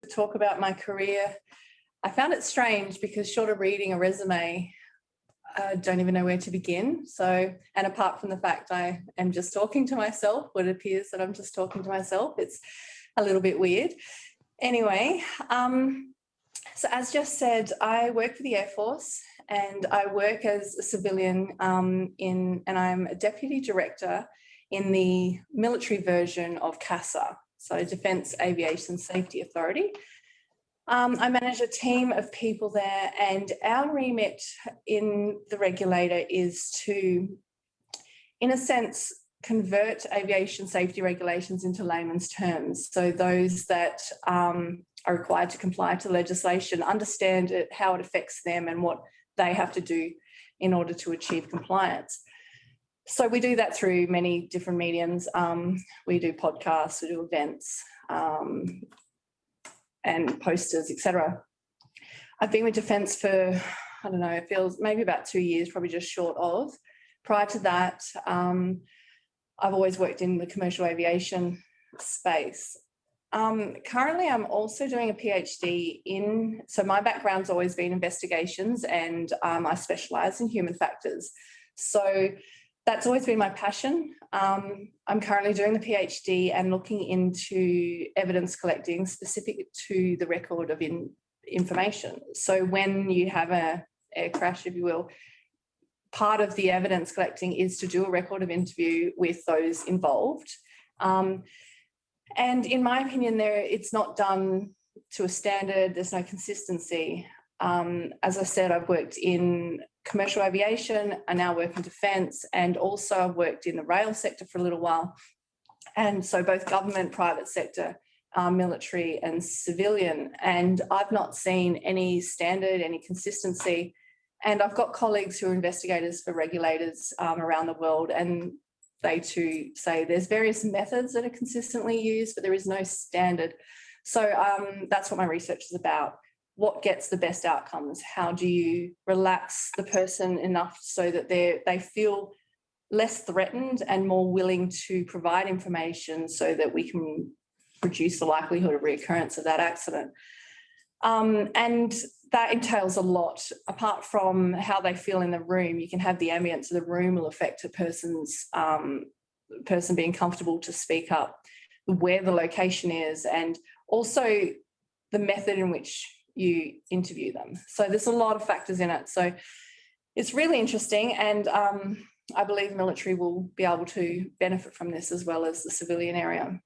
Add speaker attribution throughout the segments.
Speaker 1: to talk about my career. I found it strange because short of reading a resume, I don't even know where to begin. So, and apart from the fact I am just talking to myself, what appears that I'm just talking to myself, it's a little bit weird. Anyway, so as just said, I work for the Air Force and I work as a civilian and I'm a deputy director in the military version of CASA, so Defence Aviation Safety Authority. I manage a team of people there, and our remit in the regulator is to, in a sense, convert aviation safety regulations into layman's terms. So those that are required to comply to legislation understand how it affects them and what they have to do in order to achieve compliance. So we do that through many different mediums. We do podcasts, we do events, and posters, etc. I've been with Defence for, I don't know, it feels maybe about 2 years, probably just short of. Prior to that, I've always worked in the commercial aviation space. Currently, I'm also doing a PhD in, so my background's always been investigations and I specialise in human factors. So that's always been my passion. I'm currently doing the PhD and looking into evidence collecting specific to the record of information. So when you have an air crash, if you will, part of the evidence collecting is to do a record of interview with those involved. And in my opinion, it's not done to a standard, there's no consistency. As I said, I've worked in commercial aviation, I now work in defence, and also I've worked in the rail sector for a little while. And so both government, private sector, military and civilian. And I've not seen any standard, any consistency. And I've got colleagues who are investigators for regulators around the world, and they too say there's various methods that are consistently used, but there is no standard. So that's what my research is about. What gets the best outcomes? How do you relax the person enough so that they feel less threatened and more willing to provide information so that we can reduce the likelihood of reoccurrence of that accident? And that entails a lot. Apart from how they feel in the room, you can have the ambience of the room will affect a person's person being comfortable to speak up, where the location is, and also the method in which you interview them. So there's a lot of factors in it. So it's really interesting, and I believe the military will be able to benefit from this as well as the civilian area.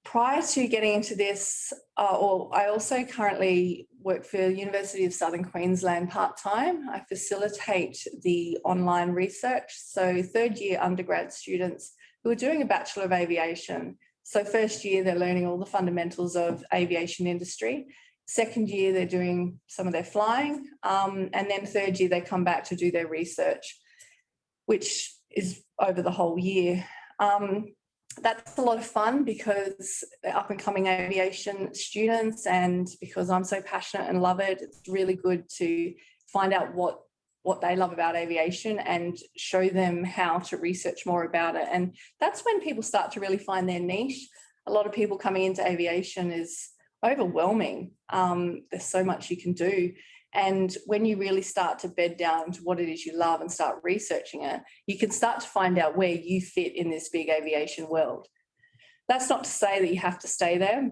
Speaker 1: Prior to getting into this, I also currently work for the University of Southern Queensland part-time. I facilitate the online research. So third-year undergrad students who are doing a Bachelor of Aviation. So first year, they're learning all the fundamentals of aviation industry. Second year, they're doing some of their flying. And then third year, they come back to do their research, which is over the whole year. That's a lot of fun because they're up-and-coming aviation students, and because I'm so passionate and love it, it's really good to find out what they love about aviation and show them how to research more about it. And that's when people start to really find their niche. A lot of people coming into aviation is overwhelming. There's so much you can do. And when you really start to bed down into what it is you love and start researching it, you can start to find out where you fit in this big aviation world. That's not to say that you have to stay there.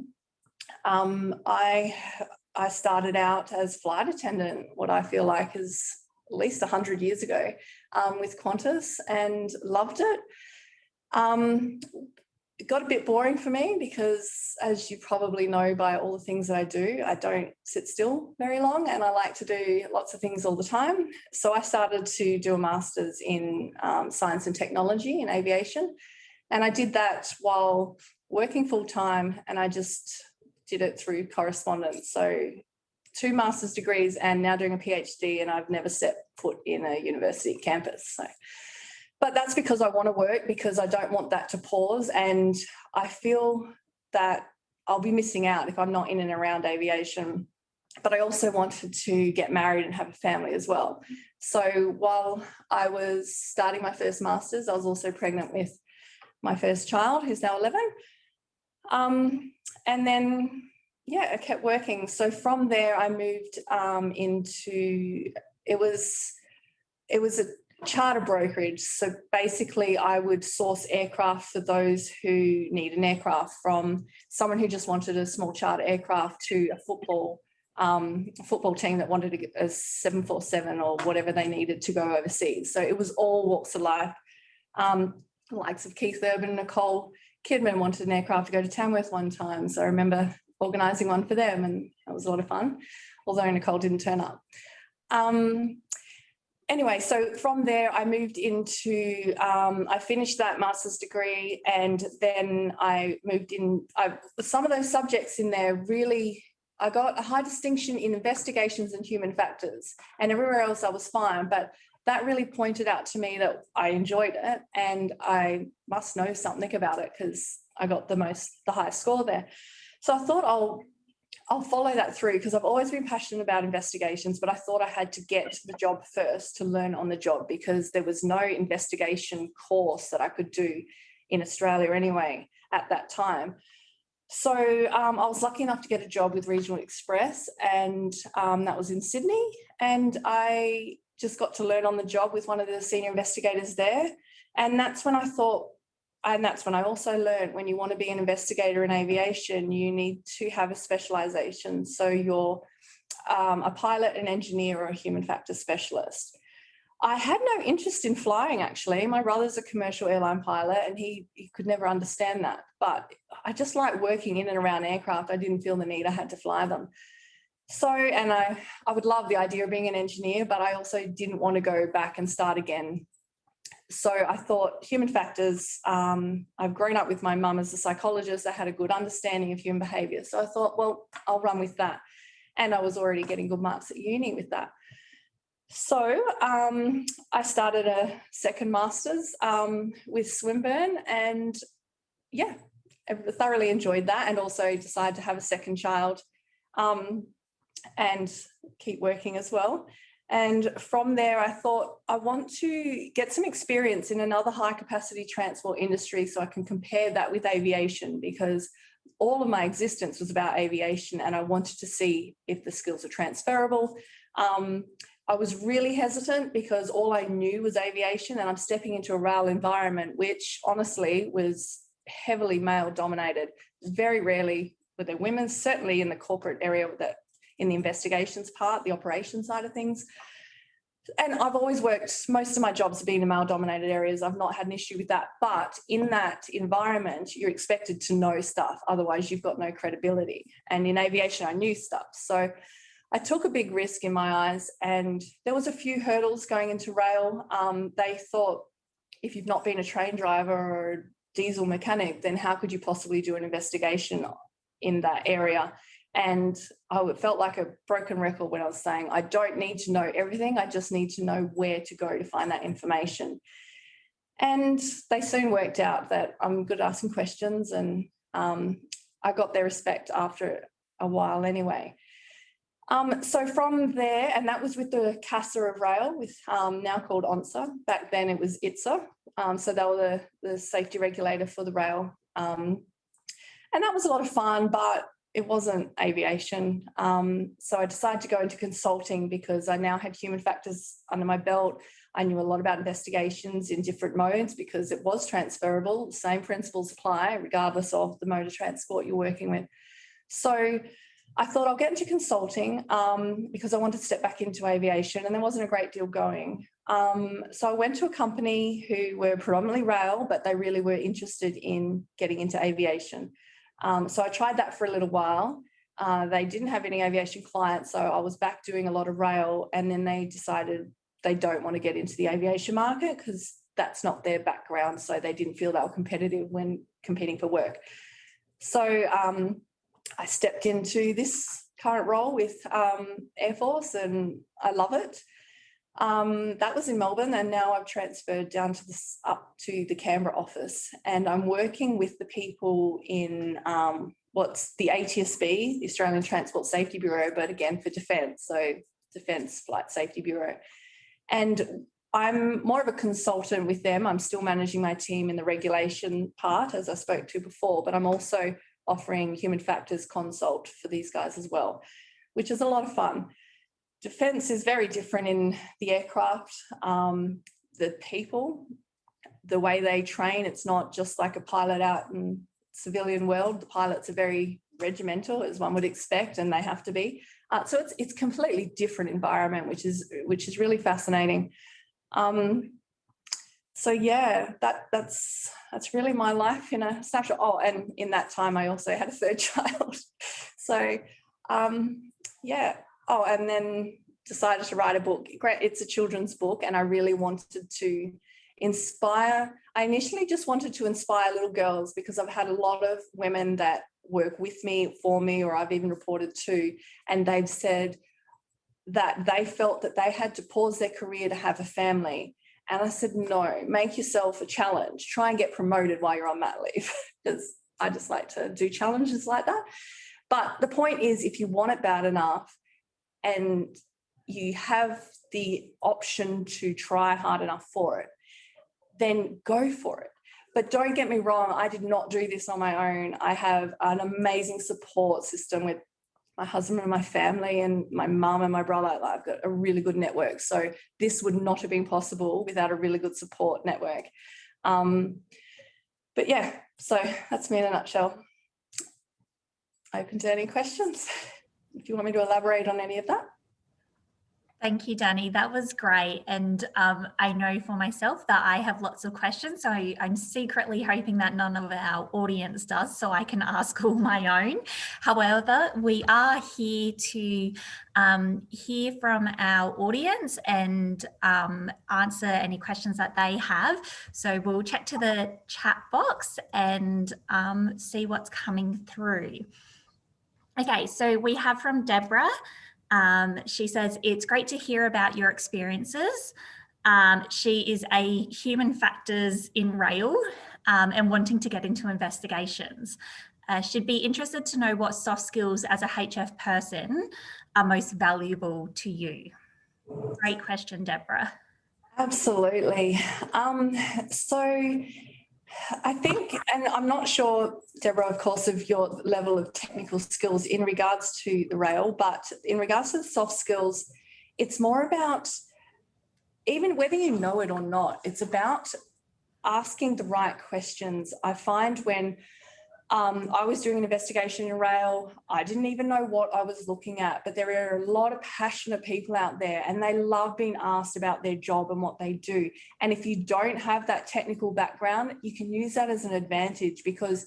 Speaker 1: I started out as flight attendant, what I feel like is at least 100 years ago, with Qantas, and loved it. It got a bit boring for me because, as you probably know by all the things that I do, I don't sit still very long and I like to do lots of things all the time. So I started to do a master's in science and technology in aviation, and I did that while working full-time, and I just did it through correspondence. So 2 master's degrees and now doing a PhD, and I've never set foot in a university campus. So. But that's because I want to work, because I don't want that to pause, and I feel that I'll be missing out if I'm not in and around aviation. But I also wanted to get married and have a family as well. So while I was starting my first master's, I was also pregnant with my first child, who's now 11. And then, I kept working. So from there, I moved into, it was a charter brokerage. So basically, I would source aircraft for those who need an aircraft, from someone who just wanted a small charter aircraft to a football team that wanted a 747 or whatever they needed to go overseas. So it was all walks of life. The likes of Keith Urban and Nicole Kidman wanted an aircraft to go to Tamworth one time. So I remember organising one for them, and that was a lot of fun, although Nicole didn't turn up. Anyway, so from there I moved into, I finished that master's degree, and then I moved in, some of those subjects in there really, I got a high distinction in investigations and human factors, and everywhere else I was fine, but that really pointed out to me that I enjoyed it and I must know something about it because I got the highest score there. So I thought I'll follow that through, because I've always been passionate about investigations, but I thought I had to get the job first to learn on the job, because there was no investigation course that I could do in Australia anyway at that time. So I was lucky enough to get a job with Regional Express, and that was in Sydney, and I just got to learn on the job with one of the senior investigators there. And that's when I thought, and that's when I also learned, when you want to be an investigator in aviation, you need to have a specialisation. So you're a pilot, an engineer, or a human factors specialist. I had no interest in flying, actually. My brother's a commercial airline pilot, and he could never understand that. But I just like working in and around aircraft. I didn't feel the need I had to fly them. So, and I would love the idea of being an engineer, but I also didn't want to go back and start again. So I thought human factors, I've grown up with my mum as a psychologist. I had a good understanding of human behaviour. So I thought, well, I'll run with that. And I was already getting good marks at uni with that. So I started a second master's with Swinburne, and I thoroughly enjoyed that, and also decided to have a second child and keep working as well. And from there, I thought I want to get some experience in another high capacity transport industry so I can compare that with aviation, because all of my existence was about aviation and I wanted to see if the skills are transferable. I was really hesitant because all I knew was aviation, and I'm stepping into a rail environment, which honestly was heavily male dominated. Very rarely were there women, certainly in the corporate area, that in the investigations part, the operations side of things. And I've always worked, most of my jobs have been in male dominated areas. I've not had an issue with that. But in that environment, you're expected to know stuff. Otherwise, you've got no credibility. And in aviation, I knew stuff. So I took a big risk in my eyes, and there was a few hurdles going into rail. They thought, if you've not been a train driver or a diesel mechanic, then how could you possibly do an investigation in that area? And I felt like a broken record when I was saying, I don't need to know everything. I just need to know where to go to find that information. And they soon worked out that I'm good at asking questions, and I got their respect after a while anyway. So from there, and that was with the CASA of rail, with now called ONSA. Back then it was ITSA. So they were the safety regulator for the rail. And that was a lot of fun, but it wasn't aviation. So I decided to go into consulting because I now had human factors under my belt. I knew a lot about investigations in different modes because it was transferable. The same principles apply regardless of the mode of transport you're working with. So I thought I'll get into consulting because I wanted to step back into aviation, and there wasn't a great deal going. So I went to a company who were predominantly rail, but they really were interested in getting into aviation. So I tried that for a little while. They didn't have any aviation clients, so I was back doing a lot of rail, and then they decided they don't want to get into the aviation market because that's not their background, so they didn't feel they were competitive when competing for work. So I stepped into this current role with Air Force, and I love it. That was in Melbourne, and now I've transferred down to up to the Canberra office, and I'm working with the people in what's the ATSB, the Australian Transport Safety Bureau, but again for Defence, so Defence Flight Safety Bureau. And I'm more of a consultant with them. I'm still managing my team in the regulation part, as I spoke to before, but I'm also offering human factors consult for these guys as well, which is a lot of fun. Defence is very different in the aircraft. The people, the way they train, it's not just like a pilot out in civilian world. The pilots are very regimental, as one would expect, and they have to be. So it's completely different environment, which is really fascinating. So yeah, that's really my life in a snapshot. Oh, and in that time, I also had a third child. So yeah. Oh, and then decided to write a book. It's a children's book, and I really wanted to inspire. I initially just wanted to inspire little girls, because I've had a lot of women that work with me, for me, or I've even reported to, and they've said that they felt that they had to pause their career to have a family. And I said, no, make yourself a challenge. Try and get promoted while you're on mat leave, because I just like to do challenges like that. But the point is, if you want it bad enough and you have the option to try hard enough for it, then go for it. But don't get me wrong, I did not do this on my own. I have an amazing support system with my husband and my family and my mum and my brother. I've got a really good network. So this would not have been possible without a really good support network. But yeah, so that's me in a nutshell. Open to any questions if you want me to elaborate on any of that.
Speaker 2: Thank you, Danni. That was great. And I know for myself that I have lots of questions. So I'm secretly hoping that none of our audience does, so I can ask all my own. However, we are here to hear from our audience and answer any questions that they have. So we'll check to the chat box and see what's coming through. Okay, so we have from Deborah. She says, it's great to hear about your experiences. She is a human factors in rail and wanting to get into investigations. She'd be interested to know what soft skills as a HF person are most valuable to you. Great question, Deborah.
Speaker 1: Absolutely. So I think, and I'm not sure, Deborah, of course, of your level of technical skills in regards to the rail, but in regards to the soft skills, it's more about, even whether you know it or not, it's about asking the right questions. I find when I was doing an investigation in rail, I didn't even know what I was looking at, but there are a lot of passionate people out there and they love being asked about their job and what they do. And if you don't have that technical background, you can use that as an advantage, because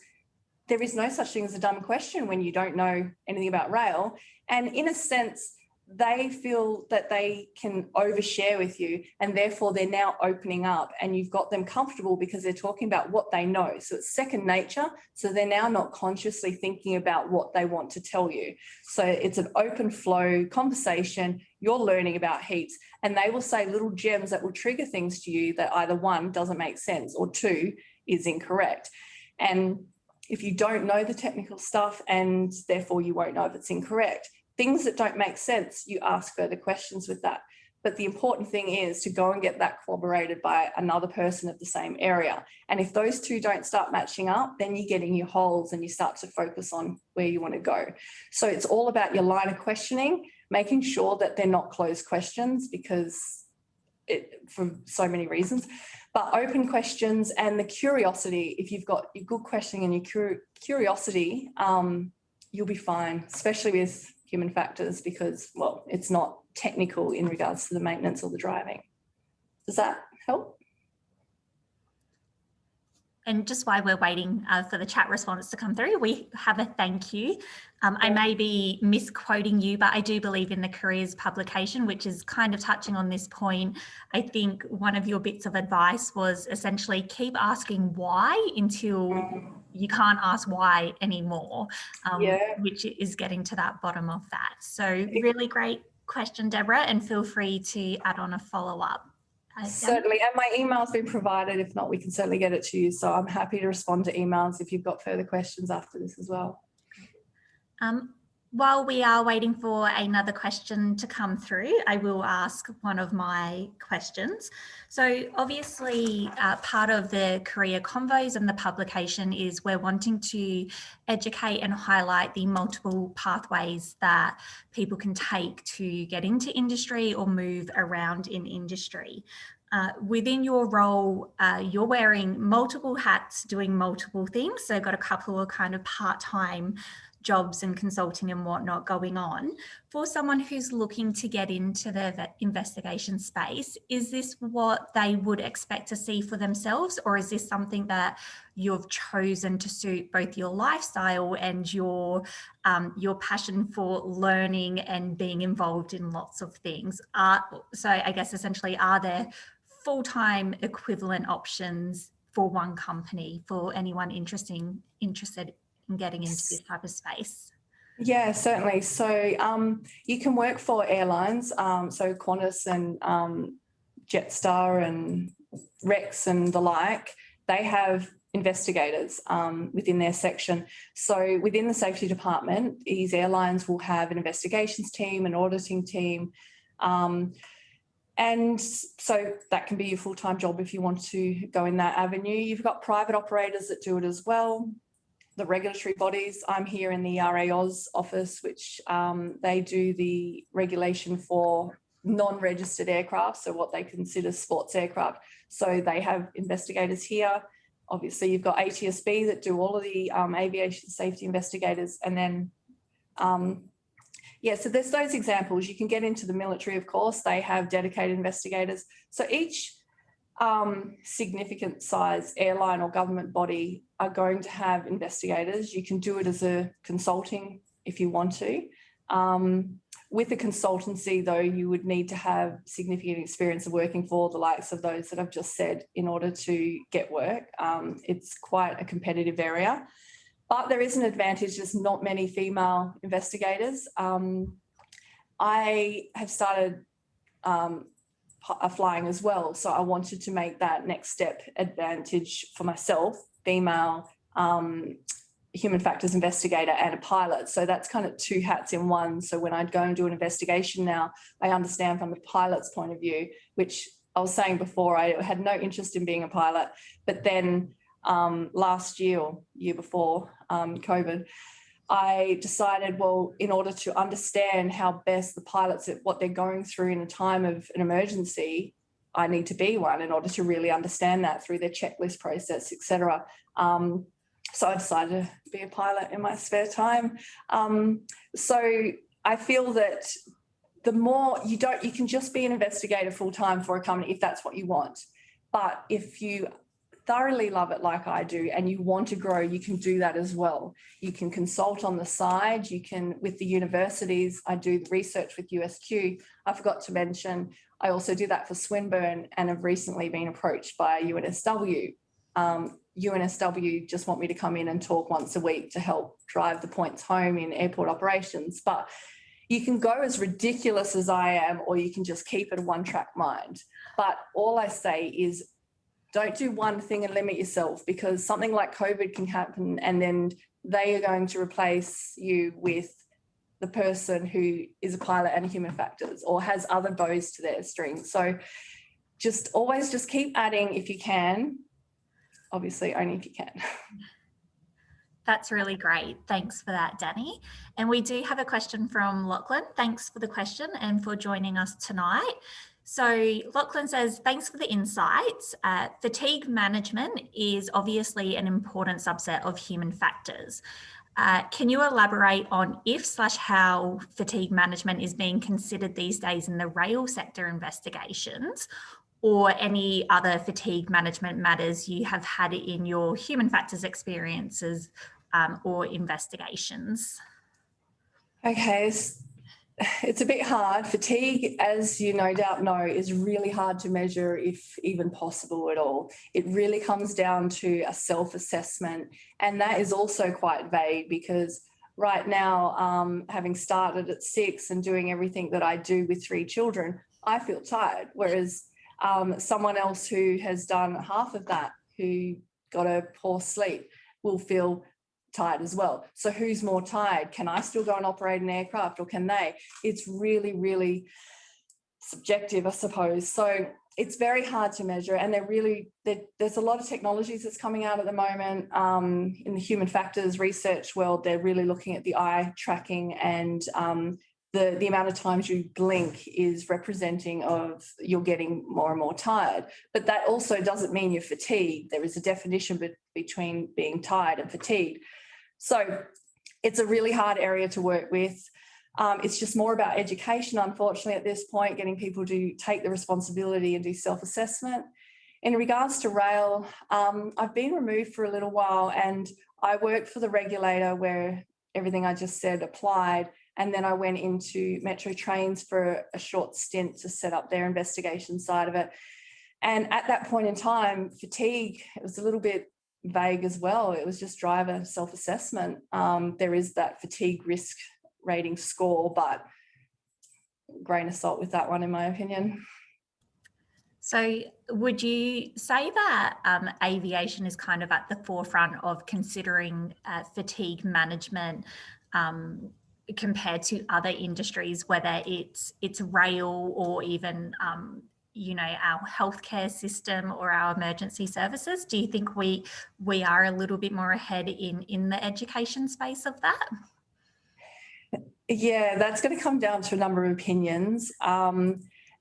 Speaker 1: there is no such thing as a dumb question when you don't know anything about rail. And in a sense, they feel that they can overshare with you, and therefore they're now opening up, and you've got them comfortable because they're talking about what they know. So it's second nature. So they're now not consciously thinking about what they want to tell you. So it's an open flow conversation. You're learning about heaps, and they will say little gems that will trigger things to you that either one, doesn't make sense, or two, is incorrect. And if you don't know the technical stuff, and therefore you won't know if it's incorrect, things that don't make sense, you ask further questions with that. But the important thing is to go and get that corroborated by another person of the same area. And if those two don't start matching up, then you get in your holes and you start to focus on where you want to go. So it's all about your line of questioning, making sure that they're not closed questions, because for so many reasons, but open questions and the curiosity. If you've got your good questioning and your curiosity, you'll be fine, especially with human factors, because, well, it's not technical in regards to the maintenance or the driving. Does that help?
Speaker 2: And just while we're waiting for the chat response to come through, we have a thank you. I may be misquoting you, but I do believe in the careers publication, which is kind of touching on this point. I think one of your bits of advice was essentially keep asking why until you can't ask why anymore, which is getting to that bottom of that. So really great question, Deborah, and feel free to add on a follow-up.
Speaker 1: Certainly, and my email's been provided. If not, we can certainly get it to you. So I'm happy to respond to emails if you've got further questions after this as well.
Speaker 2: While we are waiting for another question to come through, I will ask one of my questions. So obviously part of the career convos and the publication is we're wanting to educate and highlight the multiple pathways that people can take to get into industry or move around in industry. Within your role, you're wearing multiple hats, doing multiple things. So got a couple of kind of part-time jobs and consulting and whatnot going on. For someone who's looking to get into the investigation space, is this what they would expect to see for themselves, or is this something that you've chosen to suit both your lifestyle and your passion for learning and being involved in lots of things? So I guess essentially, are there full-time equivalent options for one company for anyone interested in getting into this type of space?
Speaker 1: Yeah, certainly. So you can work for airlines, so Qantas and Jetstar and Rex and the like. They have investigators within their section. So within the safety department, these airlines will have an investigations team, an auditing team, and so that can be your full-time job if you want to go in that avenue. You've got private operators that do it as well. The regulatory bodies, I'm here in the RAOS office, which they do the regulation for non-registered aircraft, so what they consider sports aircraft. So they have investigators here. Obviously, you've got ATSB that do all of the aviation safety investigators. And then, so there's those examples. You can get into the military, of course. They have dedicated investigators. So each significant size airline or government body are going to have investigators. You can do it as a consulting if you want to. With a consultancy, though, you would need to have significant experience of working for the likes of those that I've just said in order to get work. It's quite a competitive area. But there is an advantage. There's not many female investigators. I have started flying as well, so I wanted to make that next step advantage for myself, female human factors investigator and a pilot. So that's kind of two hats in one. So when I'd go and do an investigation now, I understand from the pilot's point of view, which I was saying before, I had no interest in being a pilot. But then last year or year before COVID, I decided, well, in order to understand how best the pilots, what they're going through in a time of an emergency, I need to be one in order to really understand that through their checklist process, etc. So I decided to be a pilot in my spare time. So I feel that the more you can just be an investigator full time for a company if that's what you want. But if you thoroughly love it like I do and you want to grow, you can do that as well. You can consult on the side. You can, with the universities, I do the research with USQ. I forgot to mention, I also do that for Swinburne and have recently been approached by UNSW. UNSW just want me to come in and talk once a week to help drive the points home in airport operations. But you can go as ridiculous as I am, or you can just keep it a one-track mind. But all I say is don't do one thing and limit yourself, because something like COVID can happen and then they are going to replace you with the person who is a pilot and a human factors or has other bows to their string. So just always just keep adding if you can. Obviously, only if you can.
Speaker 2: That's really great. Thanks for that, Danni. And we do have a question from Lachlan. Thanks for the question and for joining us tonight. So Lachlan says, thanks for the insights. Fatigue management is obviously an important subset of human factors. Can you elaborate on if/how fatigue management is being considered these days in the rail sector investigations, or any other fatigue management matters you have had in your human factors experiences or investigations?
Speaker 1: Okay, it's a bit hard. Fatigue, as you no doubt know, is really hard to measure, if even possible at all. It really comes down to a self-assessment, and that is also quite vague, because right now, having started at 6 and doing everything that I do with 3 children, I feel tired, whereas someone else who has done half of that, who got a poor sleep, will feel tired as well. So who's more tired? Can I still go and operate an aircraft, or can they? It's really, really subjective, I suppose. So it's very hard to measure, and there's a lot of technologies that's coming out at the moment. In the human factors research world, they're really looking at the eye tracking, and the amount of times you blink is representing of you're getting more and more tired. But that also doesn't mean you're fatigued. There is a definition between being tired and fatigued. So it's a really hard area to work with. It's just more about education, unfortunately, at this point, getting people to take the responsibility and do self-assessment. In regards to rail, I've been removed for a little while, and I worked for the regulator where everything I just said applied. And then I went into Metro Trains for a short stint to set up their investigation side of it. And at that point in time, fatigue, it was a little bit vague as well. It was just driver self-assessment. There is that fatigue risk rating score, but grain of salt with that one, in my opinion.
Speaker 2: So would you say that aviation is kind of at the forefront of considering fatigue management compared to other industries, whether it's rail or even our healthcare system or our emergency services? Do you think we are a little bit more ahead in the education space of that?
Speaker 1: Yeah, that's going to come down to a number of opinions.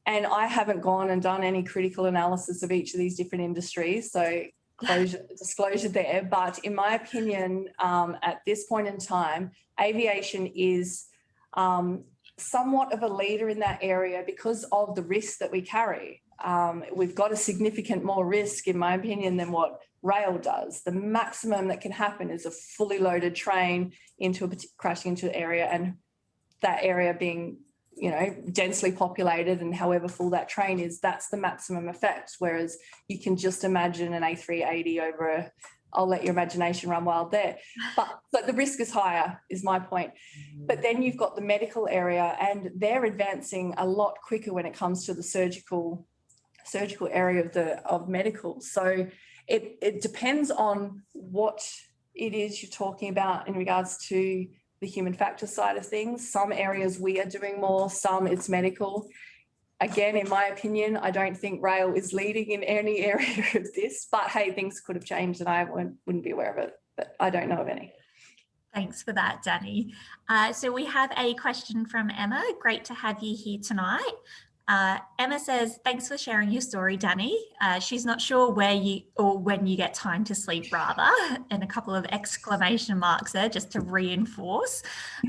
Speaker 1: And I haven't gone and done any critical analysis of each of these different industries, so disclosure there. But in my opinion, at this point in time, aviation is somewhat of a leader in that area because of the risks that we carry. We've got a significant more risk, in my opinion, than what rail does. The maximum that can happen is a fully loaded train crashing into an area, and that area being densely populated, and however full that train is, that's the maximum effect. Whereas you can just imagine an A380 over I'll let your imagination run wild there. But the risk is higher, is my point. But then you've got the medical area, and they're advancing a lot quicker when it comes to the surgical area of medical. So it depends on what it is you're talking about in regards to the human factor side of things. Some areas we are doing more, some it's medical. Again, in my opinion, I don't think rail is leading in any area of this, but hey, things could have changed and I wouldn't be aware of it, but I don't know of any.
Speaker 2: Thanks for that, Danni. So we have a question from Emma. Great to have you here tonight. Emma says, thanks for sharing your story, Danni. She's not sure where or when you get time to sleep, rather, and a couple of exclamation marks there just to reinforce.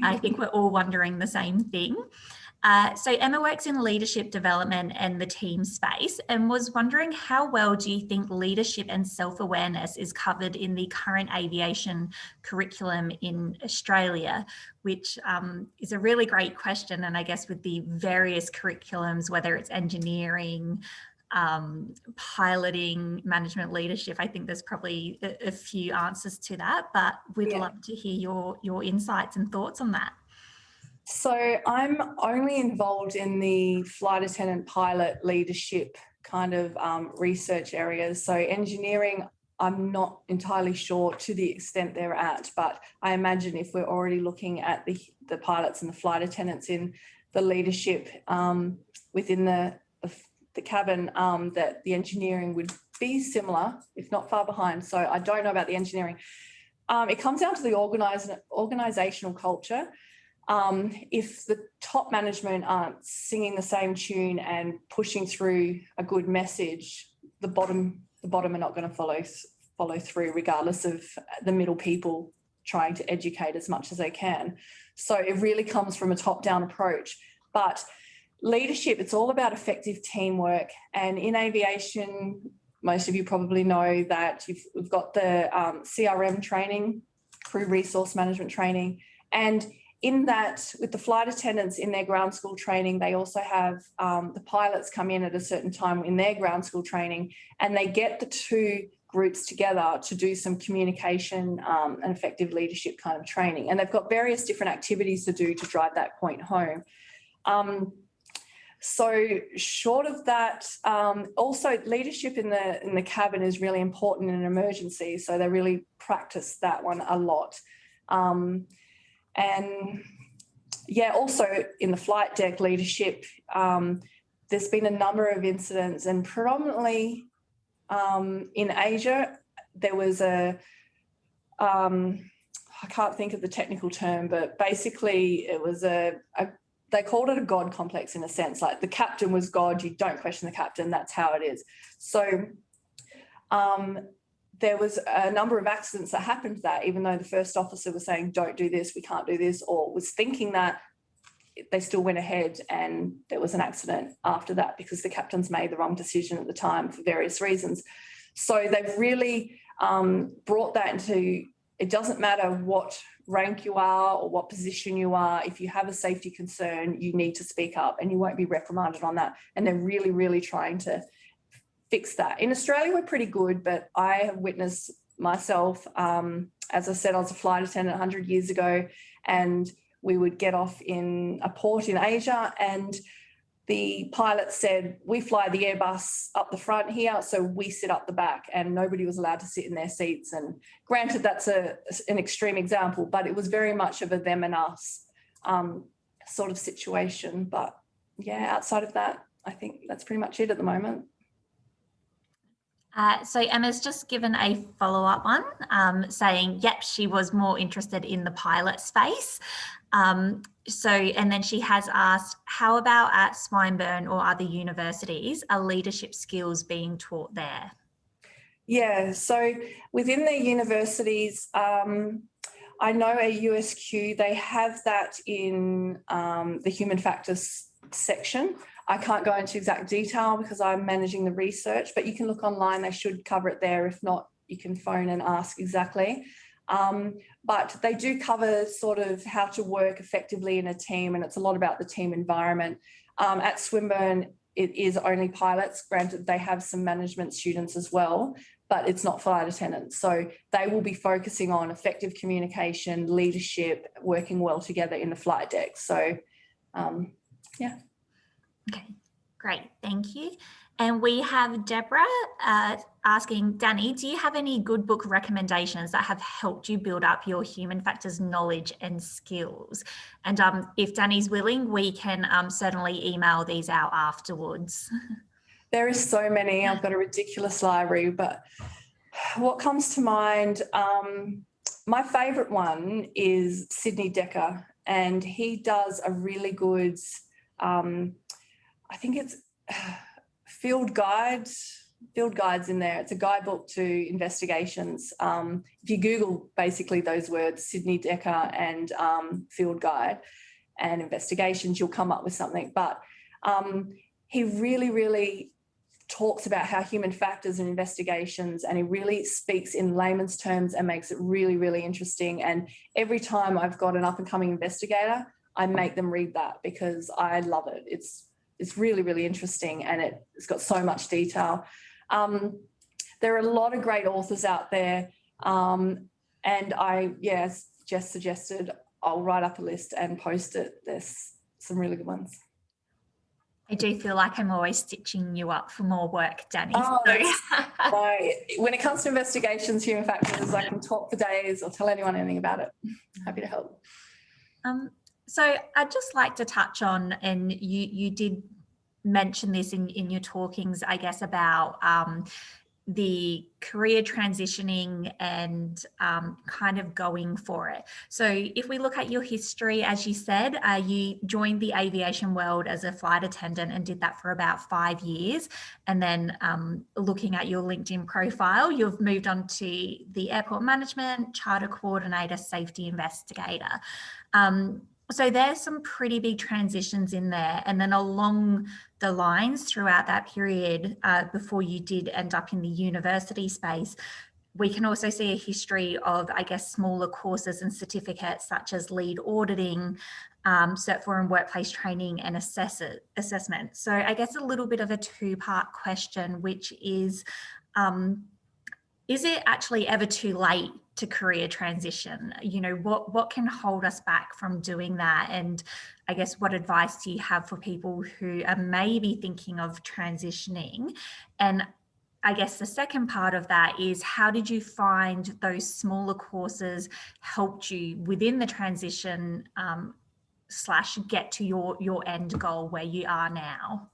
Speaker 2: I think we're all wondering the same thing. So Emma works in leadership development and the team space, and was wondering how well do you think leadership and self-awareness is covered in the current aviation curriculum in Australia, which is a really great question. And I guess with the various curriculums, whether it's engineering, piloting, management, leadership, I think there's probably a few answers to that, but we'd love to hear your insights and thoughts on that.
Speaker 1: So I'm only involved in the flight attendant pilot leadership kind of research areas. So engineering, I'm not entirely sure to the extent they're at, but I imagine if we're already looking at the pilots and the flight attendants in the leadership within the cabin, that the engineering would be similar, if not far behind. So I don't know about the engineering. It comes down to the organisational culture. If the top management aren't singing the same tune and pushing through a good message, the bottom are not going to follow through, regardless of the middle people trying to educate as much as they can. So it really comes from a top-down approach. But leadership, it's all about effective teamwork. And in aviation, most of you probably know that we've got the CRM training, crew resource management training, and in that, with the flight attendants in their ground school training, they also have the pilots come in at a certain time in their ground school training, and they get the two groups together to do some communication and effective leadership kind of training. And they've got various different activities to do to drive that point home. So short of that, also leadership in the cabin is really important in an emergency. So they really practice that one a lot. And yeah, also in the flight deck leadership, there's been a number of incidents, and predominantly in Asia, there was I can't think of the technical term, but basically it was they called it a God complex in a sense, like the captain was God, you don't question the captain, that's how it is. So there was a number of accidents that happened to that, even though the first officer was saying, don't do this, we can't do this, or was thinking that, they still went ahead, and there was an accident after that because the captains made the wrong decision at the time for various reasons. So they've really brought that into, it doesn't matter what rank you are or what position you are, if you have a safety concern, you need to speak up and you won't be reprimanded on that. And they're really, really trying to fix that. In Australia, we're pretty good, but I have witnessed myself, as I said, I was a flight attendant 100 years ago, and we would get off in a port in Asia, and the pilot said, we fly the Airbus up the front here, so we sit up the back, and nobody was allowed to sit in their seats. And granted, that's an extreme example, but it was very much of a them and us sort of situation. But yeah, outside of that, I think that's pretty much it at the moment.
Speaker 2: So Emma's just given a follow-up one saying, yep, she was more interested in the pilot space. And then she has asked, how about at Swinburne or other universities, are leadership skills being taught there? Yeah,
Speaker 1: so within the universities, I know at USQ, they have that in the human factors section. I can't go into exact detail because I'm managing the research, but you can look online, they should cover it there. If not, you can phone and ask exactly. But they do cover sort of how to work effectively in a team, and it's a lot about the team environment. At Swinburne, it is only pilots. Granted, they have some management students as well, but it's not flight attendants. So they will be focusing on effective communication, leadership, working well together in the flight deck. So, yeah.
Speaker 2: Okay, great, thank you. And we have Deborah asking, Danny, do you have any good book recommendations that have helped you build up your human factors knowledge and skills? And if Danny's willing, we can certainly email these out afterwards.
Speaker 1: There is so many. I've got a ridiculous library, but what comes to mind, my favourite one is Sydney Decker, and he does a really good, I think it's field guides in there. It's a guidebook to investigations. If you Google basically those words, Sydney Decker and field guide and investigations, you'll come up with something. But he really, really talks about how human factors and investigations, and he really speaks in layman's terms and makes it really, really interesting. And every time I've got an up-and-coming investigator, I make them read that because I love it. It's really, really interesting, and it's got so much detail. There are a lot of great authors out there, and Jess suggested I'll write up a list and post it. There's some really good ones.
Speaker 2: I do feel like I'm always stitching you up for more work, Danny.
Speaker 1: Oh, when it comes to investigations, human factors, I can talk for days or tell anyone anything about it. Happy to help.
Speaker 2: So I'd just like to touch on, and you did mention this in your talkings, I guess, about the career transitioning and kind of going for it. So if we look at your history, as you said, you joined the aviation world as a flight attendant and did that for about 5 years. And then looking at your LinkedIn profile, you've moved on to the airport management, charter coordinator, safety investigator. So there's some pretty big transitions in there. And then along the lines throughout that period, before you did end up in the university space, we can also see a history of, I guess, smaller courses and certificates such as lead auditing, Cert 4 and workplace training and assessment. So I guess a little bit of a two-part question, which is it actually ever too late to career transition? You know, what can hold us back from doing that? And I guess what advice do you have for people who are maybe thinking of transitioning? And I guess the second part of that is, how did you find those smaller courses helped you within the transition / get to your end goal where you are now?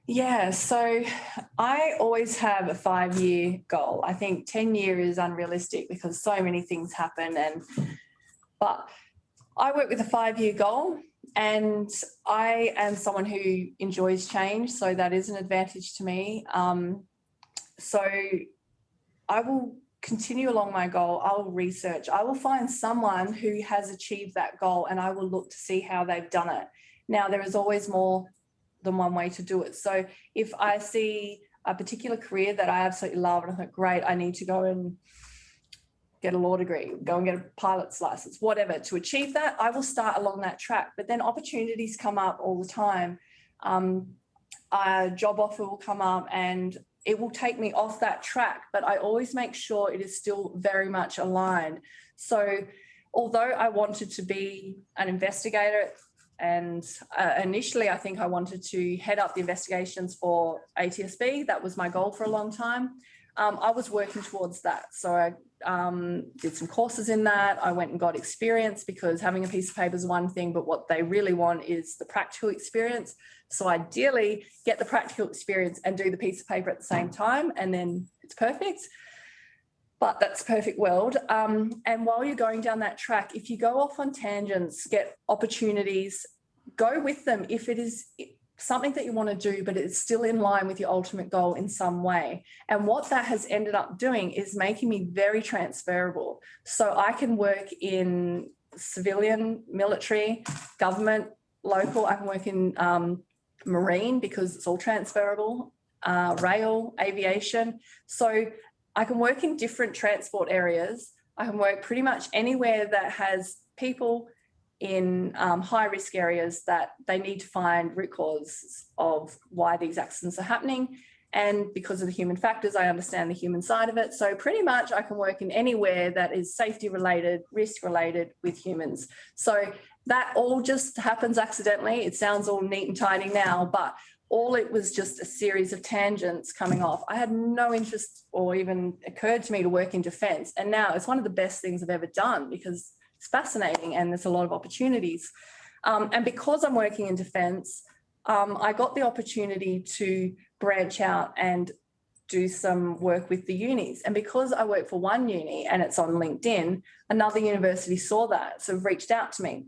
Speaker 1: Yeah, so I always have a 5-year goal. I think 10-year is unrealistic because so many things happen. But I work with a 5-year goal, and I am someone who enjoys change, so that is an advantage to me. So I will continue along my goal. I will research. I will find someone who has achieved that goal, and I will look to see how they've done it. Now, there is always more than one way to do it. So if I see a particular career that I absolutely love and I think, great, I need to go and get a law degree, go and get a pilot's license, whatever, to achieve that, I will start along that track. But then opportunities come up all the time. A job offer will come up and it will take me off that track, but I always make sure it is still very much aligned. So although I wanted to be an investigator, and initially I think I wanted to head up the investigations for ATSB, that was my goal for a long time, I was working towards that. So I did some courses in that. I went and got experience, because having a piece of paper is one thing, but what they really want is the practical experience. So ideally get the practical experience and do the piece of paper at the same time, and then it's perfect. But that's a perfect world. And while you're going down that track, if you go off on tangents, get opportunities, go with them if it is something that you want to do, but it's still in line with your ultimate goal in some way. And what that has ended up doing is making me very transferable. So I can work in civilian, military, government, local. I can work in marine, because it's all transferable, rail, aviation. So I can work in different transport areas. I can work pretty much anywhere that has people in high risk areas that they need to find root cause of why these accidents are happening. And because of the human factors, I understand the human side of it. So pretty much I can work in anywhere that is safety related, risk related with humans. So that all just happens accidentally. It sounds all neat and tidy now, but all it was just a series of tangents coming off. I had no interest or even occurred to me to work in defence. And now it's one of the best things I've ever done, because it's fascinating and there's a lot of opportunities. And because I'm working in defence, I got the opportunity to branch out and do some work with the unis. And because I work for one uni and it's on LinkedIn, another university saw that, so reached out to me.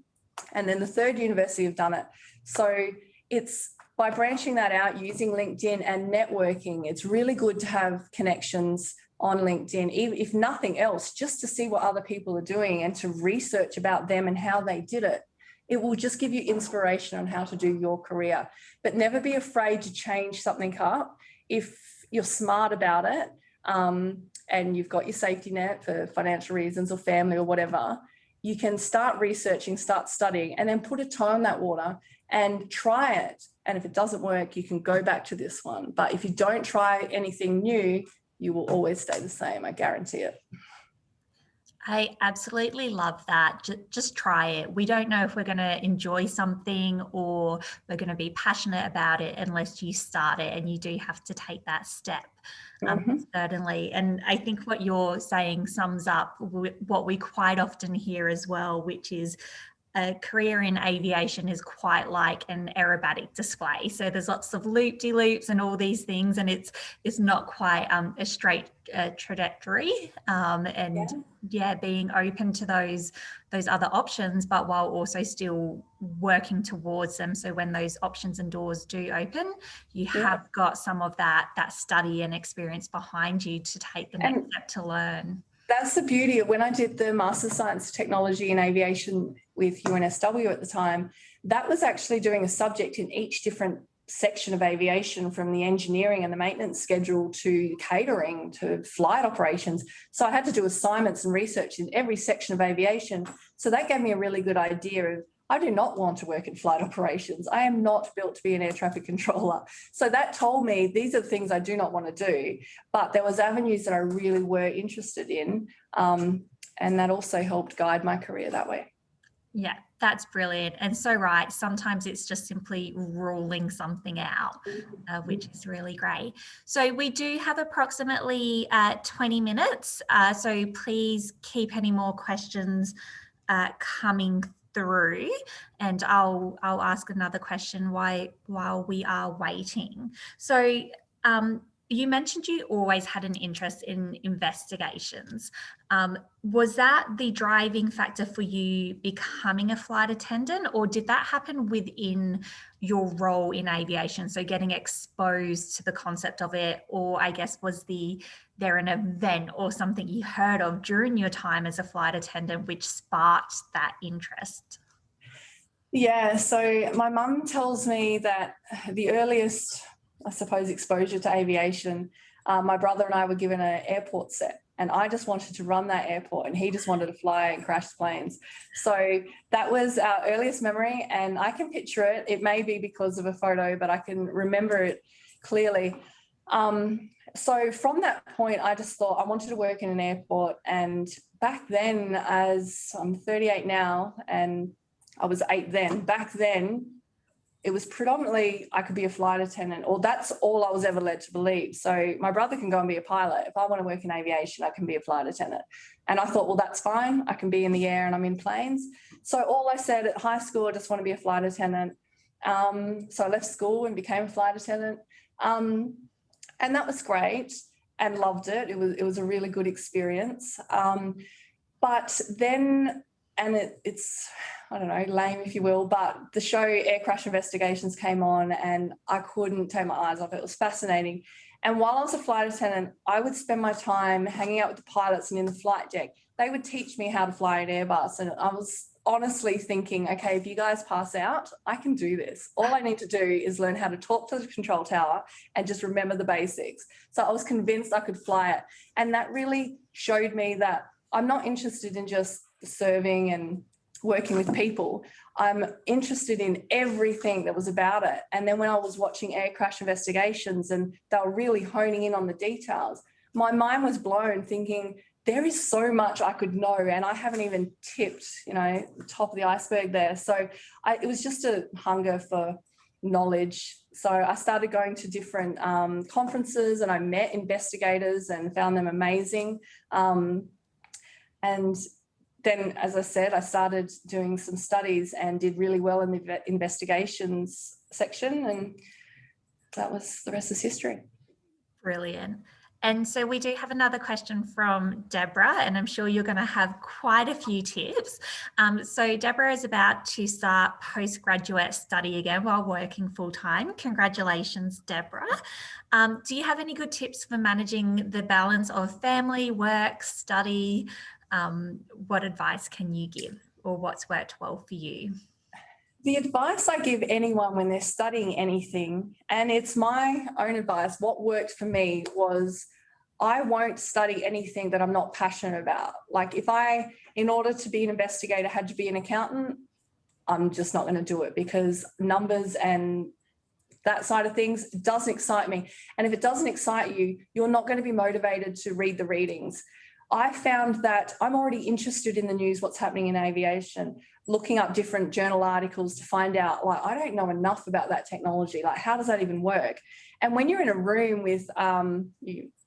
Speaker 1: And then the third university have done it. So it's by branching that out, using LinkedIn and networking, it's really good to have connections on LinkedIn, even if nothing else, just to see what other people are doing and to research about them and how they did it. It will just give you inspiration on how to do your career. But never be afraid to change something up if you're smart about it, and you've got your safety net for financial reasons or family or whatever. You can start researching, start studying, and then put a toe in that water and try it. And if it doesn't work, you can go back to this one. But if you don't try anything new, you will always stay the same. I guarantee it.
Speaker 2: I absolutely love that. Just try it. We don't know if we're going to enjoy something or we're going to be passionate about it unless you start it, and you do have to take that step. Certainly. And I think what you're saying sums up what we quite often hear as well, which is a career in aviation is quite like an aerobatic display. So there's lots of loop-de-loops and all these things, and it's not quite a straight trajectory. Being open to those other options, but while also still working towards them. So when those options and doors do open, you have got some of that study and experience behind you to take the next step to learn.
Speaker 1: That's the beauty of when I did the Master's Science Technology in Aviation with UNSW at the time. That was actually doing a subject in each different section of aviation, from the engineering and the maintenance schedule to catering to flight operations. So I had to do assignments and research in every section of aviation. So that gave me a really good idea of I do not want to work in flight operations. I am not built to be an air traffic controller. So that told me these are the things I do not want to do. But there was avenues that I really were interested in. And that also helped guide my career that way.
Speaker 2: Yeah, that's brilliant. And so right, sometimes it's just simply ruling something out, which is really great. So we do have approximately 20 minutes. So please keep any more questions coming through, and I'll ask another question while we are waiting. So you mentioned you always had an interest in investigations. Was that the driving factor for you becoming a flight attendant, or did that happen within your role in aviation? So getting exposed to the concept of it, or I guess was there an event or something you heard of during your time as a flight attendant which sparked that interest?
Speaker 1: Yeah, so my mum tells me that the earliest, I suppose, exposure to aviation, my brother and I were given an airport set, and I just wanted to run that airport and he just wanted to fly and crash planes. So that was our earliest memory, and I can picture it. It may be because of a photo, but I can remember it clearly. So from that point, I just thought I wanted to work in an airport. And back then, as I'm 38 now, and I was 8 then, back then, it was predominantly I could be a flight attendant, or that's all I was ever led to believe. So my brother can go and be a pilot. If I want to work in aviation, I can be a flight attendant. And I thought, well, that's fine. I can be in the air and I'm in planes. So all I said at high school, I just want to be a flight attendant. So I left school and became a flight attendant. And that was great and loved it. It was a really good experience. But then, and it's, I don't know, lame if you will, but the show Air Crash Investigations came on and I couldn't take my eyes off it. It was fascinating. And while I was a flight attendant, I would spend my time hanging out with the pilots and in the flight deck. They would teach me how to fly an Airbus. And I was honestly thinking, okay, if you guys pass out, I can do this. All I need to do is learn how to talk to the control tower and just remember the basics. So I was convinced I could fly it. And that really showed me that I'm not interested in just serving and working with people. I'm interested in everything that was about it. And then when I was watching Air Crash Investigations and they were really honing in on the details, my mind was blown thinking, there is so much I could know, and I haven't even tipped, the top of the iceberg there. So it was just a hunger for knowledge. So I started going to different conferences, and I met investigators and found them amazing. And then, as I said, I started doing some studies and did really well in the investigations section, and that was the rest is history.
Speaker 2: Brilliant. And so we do have another question from Deborah, and I'm sure you're going to have quite a few tips. So Deborah is about to start postgraduate study again while working full-time. Congratulations, Deborah. Do you have any good tips for managing the balance of family, work, study? What advice can you give, or what's worked well for you?
Speaker 1: The advice I give anyone when they're studying anything, and it's my own advice, what worked for me was I won't study anything that I'm not passionate about. Like if I, in order to be an investigator, had to be an accountant, I'm just not going to do it because numbers and that side of things doesn't excite me. And if it doesn't excite you, you're not going to be motivated to read the readings. I found that I'm already interested in the news, what's happening in aviation, looking up different journal articles to find out, like, I don't know enough about that technology. Like, how does that even work? And when you're in a room with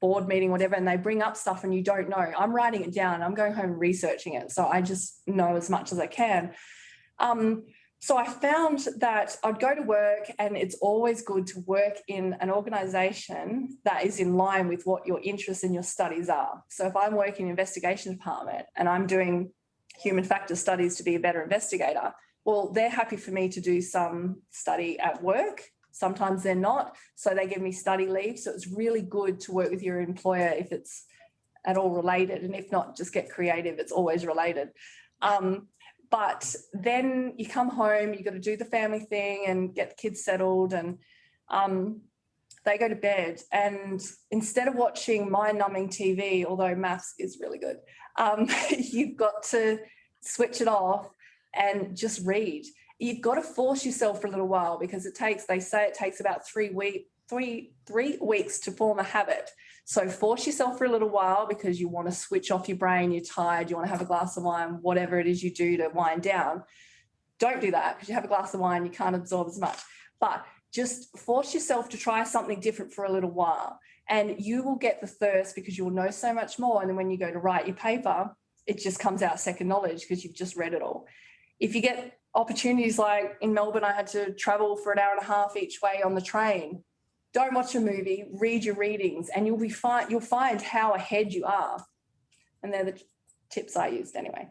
Speaker 1: board meeting, whatever, and they bring up stuff and you don't know, I'm writing it down. I'm going home researching it. So I just know as much as I can. So I found that I'd go to work, and it's always good to work in an organisation that is in line with what your interests and your studies are. So if I'm working in an investigation department and I'm doing human factor studies to be a better investigator, well, they're happy for me to do some study at work. Sometimes they're not, so they give me study leave. So it's really good to work with your employer if it's at all related, and if not, just get creative. It's always related. But then you come home, you've got to do the family thing and get the kids settled, and they go to bed. And instead of watching mind-numbing TV, although maths is really good, you've got to switch it off, and just read. You've got to force yourself for a little while, because they say it takes about 3 weeks to form a habit. So force yourself for a little while, because you want to switch off your brain, you're tired, you want to have a glass of wine, whatever it is you do to wind down. Don't do that, because you have a glass of wine, you can't absorb as much. But just force yourself to try something different for a little while, and you will get the thirst, because you will know so much more. And then when you go to write your paper, it just comes out second knowledge, because you've just read it all. If you get opportunities like in Melbourne, I had to travel for an hour and a half each way on the train. Don't watch a movie, read your readings, and you'll be fine. You'll find how ahead you are. And they're the tips I used anyway.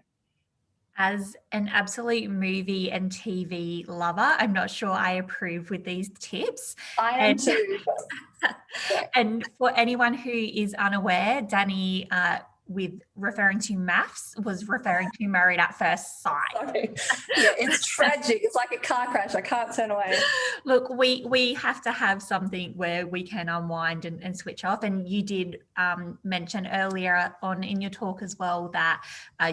Speaker 2: As an absolute movie and TV lover, I'm not sure I approve with these tips.
Speaker 1: I am too.
Speaker 2: Yeah. And for anyone who is unaware, Danni, with referring to maths, was referring to Married at First Sight.
Speaker 1: Sorry. Yeah, it's tragic. It's like a car crash. I can't turn away.
Speaker 2: Look, we have to have something where we can unwind and switch off. And you did mention earlier on in your talk as well that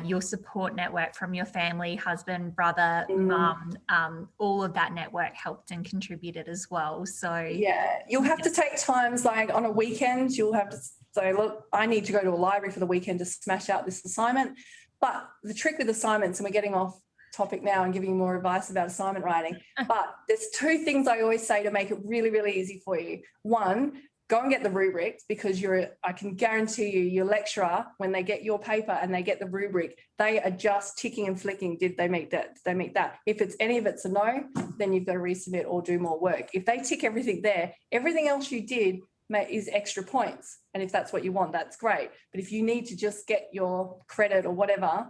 Speaker 2: your support network from your family, husband, brother, mum, all of that network helped and contributed as well. So
Speaker 1: yeah, you'll have to take times like on a weekend, you'll have to say, look, I need to go to a library for the weekend to smash out this assignment. But the trick with assignments, and we're getting off topic now and giving you more advice about assignment writing, but there's 2 things I always say to make it really, really easy for you. One, go and get the rubric, because I can guarantee you, your lecturer, when they get your paper and they get the rubric, they are just ticking and flicking. Did they meet that? Did they meet that? If any of it's a no, then you've got to resubmit or do more work. If they tick everything there, everything else you did is extra points. And if that's what you want, that's great. But if you need to just get your credit or whatever,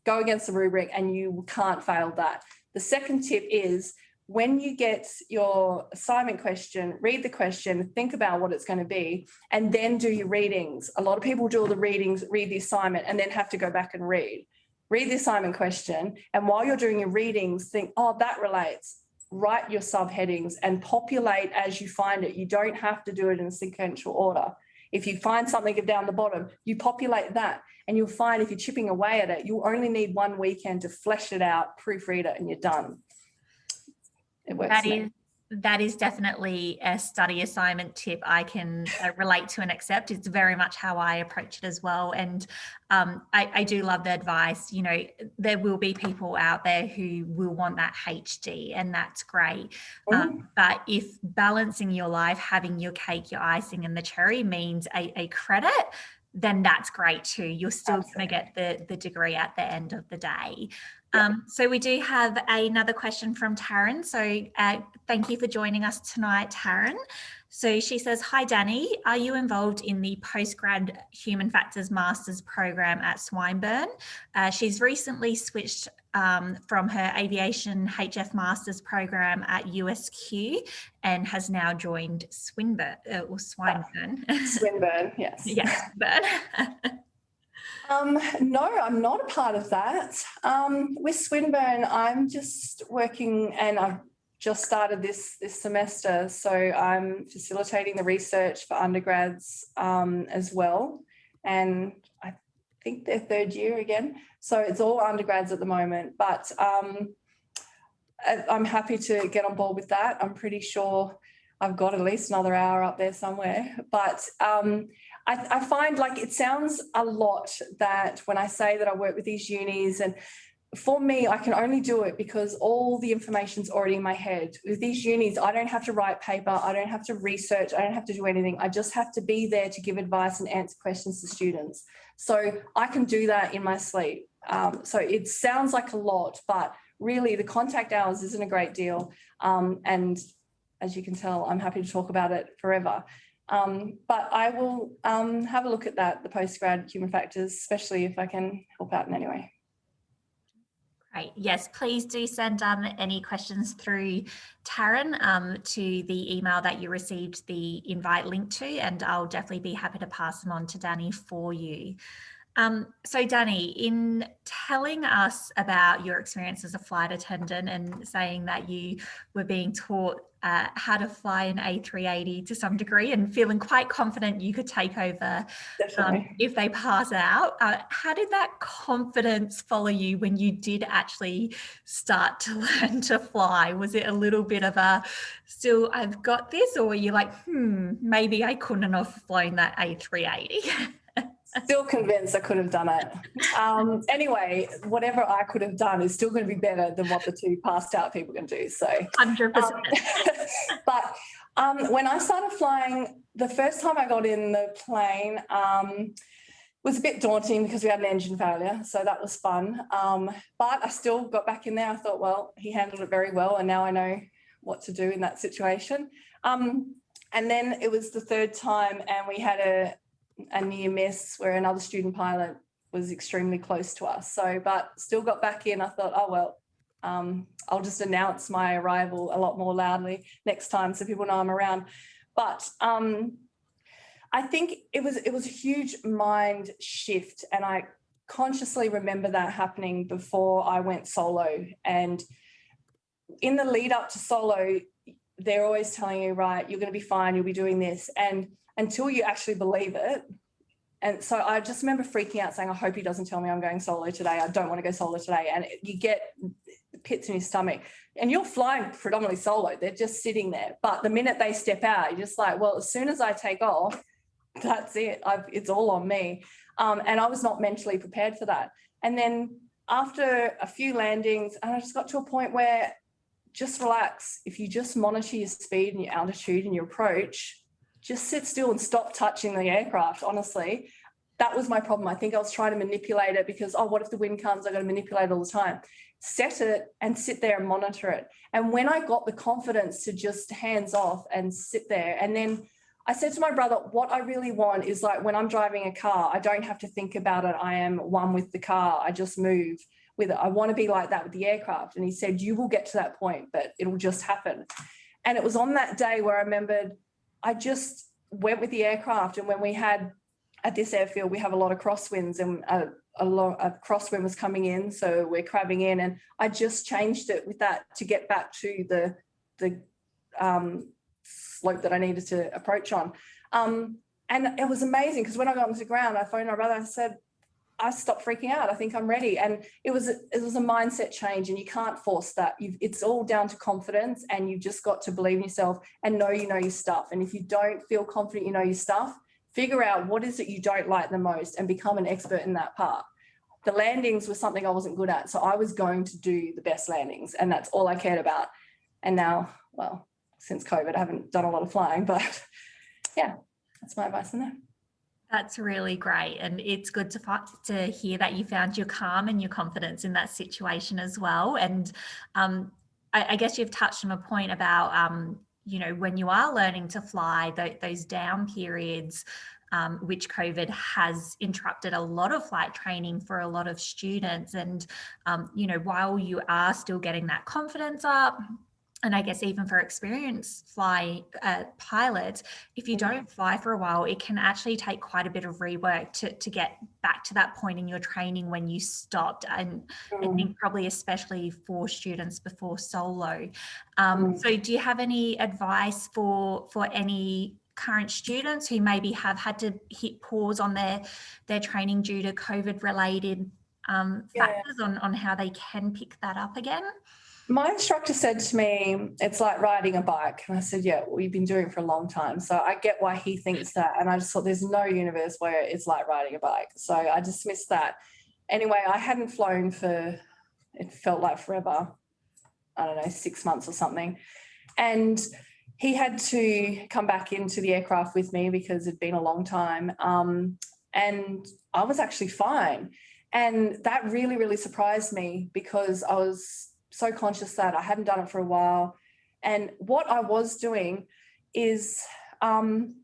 Speaker 1: go against the rubric and you can't fail that. The second tip is, when you get your assignment question, read the question, think about what it's going to be, and then do your readings. A lot of people do all the readings, read the assignment, and then have to go back and read. Read the assignment question, and while you're doing your readings, think, oh, that relates. Write your subheadings and populate as you find it. You don't have to do it in a sequential order. If you find something down the bottom, you populate that, and you'll find if you're chipping away at it, you'll only need 1 weekend to flesh it out, proofread it, and you're done. It works.
Speaker 2: That is definitely a study assignment tip I can relate to and accept. It's very much how I approach it as well. And I do love the advice. You know, there will be people out there who will want that HD, and that's great. But if balancing your life, having your cake, your icing and the cherry means a credit, then that's great too. You're still going to get the degree at the end of the day. So we do have another question from Taryn. So thank you for joining us tonight, Taryn. So she says, hi, Danni, are you involved in the postgrad Human Factors Masters program at Swinburne? She's recently switched from her Aviation HF Masters program at USQ and has now joined Swinburne.
Speaker 1: Swinburne, yes.
Speaker 2: Yes, Swinburne.
Speaker 1: No, I'm not a part of that. With Swinburne, I'm just working, and I've just started this semester. So I'm facilitating the research for undergrads as well. And I think they're 3rd year again. So it's all undergrads at the moment. But I'm happy to get on board with that. I'm pretty sure I've got at least another hour up there somewhere. But I find like it sounds a lot that when I say that I work with these unis, and for me, I can only do it because all the information's already in my head. With these unis, I don't have to write paper, I don't have to research, I don't have to do anything. I just have to be there to give advice and answer questions to students. So I can do that in my sleep. So it sounds like a lot, but really the contact hours isn't a great deal. And as you can tell, I'm happy to talk about it forever. But I will have a look at that, the postgrad human factors, especially if I can help out in any way.
Speaker 2: Great. Yes, please do send any questions through Taryn to the email that you received the invite link to, and I'll definitely be happy to pass them on to Danni for you. So Danni, in telling us about your experience as a flight attendant and saying that you were being taught how to fly an A380 to some degree and feeling quite confident you could take over if they pass out, how did that confidence follow you when you did actually start to learn to fly? Was it a little bit of a, still, I've got this, or were you like, maybe I couldn't have flown that A380?
Speaker 1: Still convinced I could have done it. Anyway, whatever I could have done is still going to be better than what the two passed out people can do. So
Speaker 2: 100%.
Speaker 1: But when I started flying, the first time I got in the plane was a bit daunting because we had an engine failure. So that was fun. But I still got back in there. I thought, well, he handled it very well. And now I know what to do in that situation. And then it was the third time and we had a near miss where another student pilot was extremely close to us. So, but still got back in. I thought, oh, well, I'll just announce my arrival a lot more loudly next time so people know I'm around. But I think it was a huge mind shift. And I consciously remember that happening before I went solo. And in the lead up to solo, they're always telling you, right, you're going to be fine, you'll be doing this. And until you actually believe it. And so I just remember freaking out saying, I hope he doesn't tell me I'm going solo today. I don't want to go solo today. And you get pits in your stomach and you're flying predominantly solo. They're just sitting there. But the minute they step out, you're just like, well, as soon as I take off, that's it. It's all on me. And I was not mentally prepared for that. And then after a few landings, and I just got to a point where just relax. If you just monitor your speed and your altitude and your approach, just sit still and stop touching the aircraft, honestly. That was my problem. I think I was trying to manipulate it because, oh, what if the wind comes? I've got to manipulate it all the time. Set it and sit there and monitor it. And when I got the confidence to just hands off and sit there, and then I said to my brother, what I really want is like when I'm driving a car, I don't have to think about it. I am one with the car. I just move with it. I want to be like that with the aircraft. And he said, you will get to that point, but it'll just happen. And it was on that day where I remembered I just went with the aircraft. And when we had at this airfield, we have a lot of crosswinds and a crosswind was coming in. So we're crabbing in and I just changed it with that to get back to the slope that I needed to approach on. And it was amazing because when I got onto the ground, I phoned my brother. I said, I stopped freaking out. I think I'm ready. And it was a mindset change and you can't force that. It's all down to confidence and you've just got to believe in yourself and know you know your stuff. And if you don't feel confident you know your stuff, figure out what is it you don't like the most and become an expert in that part. The landings was something I wasn't good at. So I was going to do the best landings and that's all I cared about. And now, well, since COVID, I haven't done a lot of flying, but yeah, that's my advice on that.
Speaker 2: That's really great. And it's good to hear that you found your calm and your confidence in that situation as well. And I guess you've touched on a point about, when you are learning to fly, those down periods, which COVID has interrupted a lot of flight training for a lot of students. And, while you are still getting that confidence up, and I guess even for experienced pilots, if you don't fly for a while, it can actually take quite a bit of rework to get back to that point in your training when you stopped. And I think probably especially for students before solo. So do you have any advice for any current students who maybe have had to hit pause on their training due to COVID related factors on how they can pick that up again?
Speaker 1: My instructor said to me, it's like riding a bike. And I said, yeah, well, you've been doing it for a long time. So I get why he thinks that. And I just thought there's no universe where it's like riding a bike. So I dismissed that. Anyway, I hadn't flown for, it felt like forever, I don't know, 6 months or something. And he had to come back into the aircraft with me because it'd been a long time. And I was actually fine. And that really, really surprised me because I was so conscious that I hadn't done it for a while. And what I was doing is when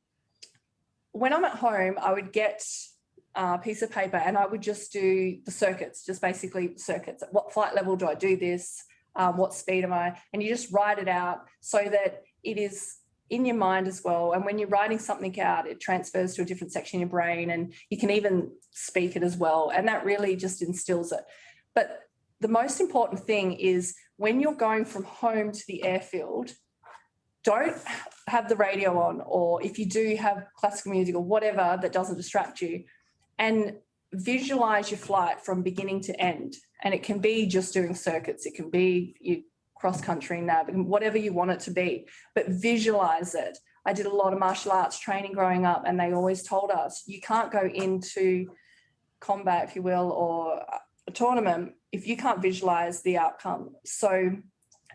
Speaker 1: I'm at home, I would get a piece of paper and I would just do the circuits, just basically circuits. At what flight level do I do this? What speed am I? And you just write it out so that it is in your mind as well. And when you're writing something out, it transfers to a different section in your brain, and you can even speak it as well. And that really just instills it. But the most important thing is when you're going from home to the airfield, don't have the radio on, or if you do, have classical music or whatever that doesn't distract you, and visualize your flight from beginning to end. And it can be just doing circuits, it can be you cross-country nav, whatever you want it to be, but visualize it. I did a lot of martial arts training growing up, and they always told us you can't go into combat, if you will, or a tournament if you can't visualize the outcome. So,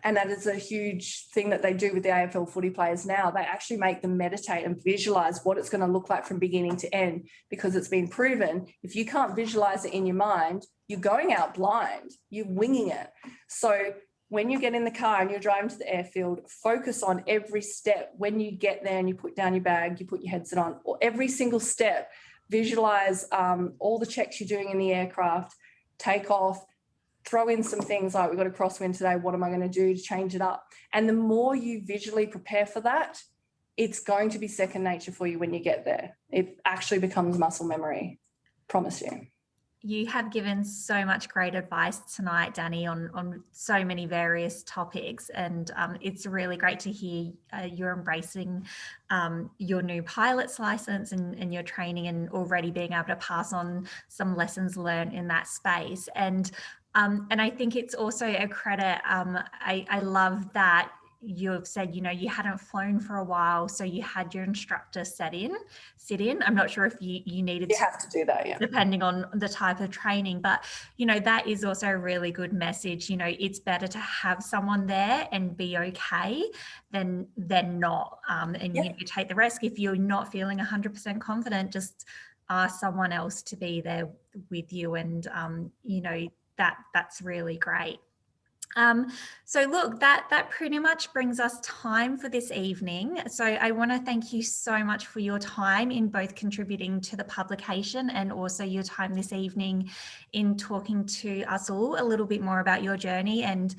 Speaker 1: and that is a huge thing that they do with the AFL footy players now. They actually make them meditate and visualize what it's going to look like from beginning to end, because it's been proven if you can't visualize it in your mind, you're going out blind, you're winging it. So when you get in the car and you're driving to the airfield, focus on every step. When you get there and you put down your bag, you put your headset on, or every single step, visualize all the checks you're doing in the aircraft, take off, throw in some things like, we've got a crosswind today, what am I going to do to change it up? And the more you visually prepare for that, it's going to be second nature for you when you get there. It actually becomes muscle memory, promise you.
Speaker 2: You have given so much great advice tonight, Danni, on so many various topics, and it's really great to hear you're embracing your new pilot's license and your training, and already being able to pass on some lessons learned in that space. And I think it's also a credit. I love that you've said, you know, you hadn't flown for a while, so you had your instructor sit in. I'm not sure if you needed
Speaker 1: you have to do that, yeah,
Speaker 2: depending on the type of training, but you know, that is also a really good message. You know, it's better to have someone there and be okay than not, and
Speaker 1: yeah.
Speaker 2: you take the risk. If you're not feeling 100% confident, just ask someone else to be there with you, and you know, that's really great. So look, that pretty much brings us time for this evening. So I want to thank you so much for your time in both contributing to the publication and also your time this evening in talking to us all a little bit more about your journey, and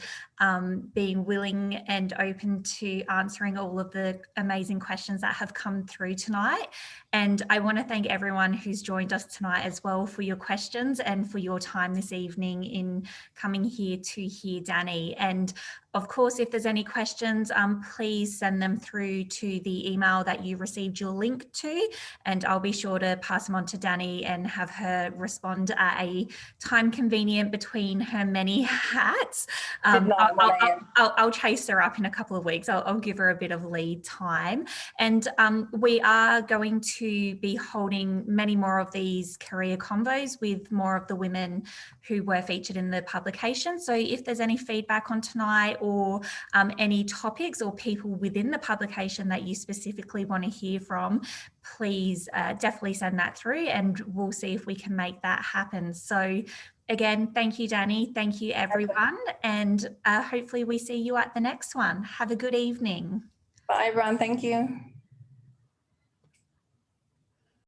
Speaker 2: being willing and open to answering all of the amazing questions that have come through tonight. And I want to thank everyone who's joined us tonight as well for your questions and for your time this evening in coming here to hear Danni. And of course, if there's any questions, please send them through to the email that you received your link to, and I'll be sure to pass them on to Danni and have her respond at a time convenient between her many hats. I'll chase her up in a couple of weeks. I'll give her a bit of lead time. And we are going to be holding many more of these career convos with more of the women who were featured in the publication. So if there's any feedback on tonight, or any topics or people within the publication that you specifically want to hear from, please definitely send that through, and we'll see if we can make that happen. So again, thank you, Danni. Thank you, everyone. And hopefully we see you at the next one. Have a good evening.
Speaker 1: Bye, everyone. Thank you.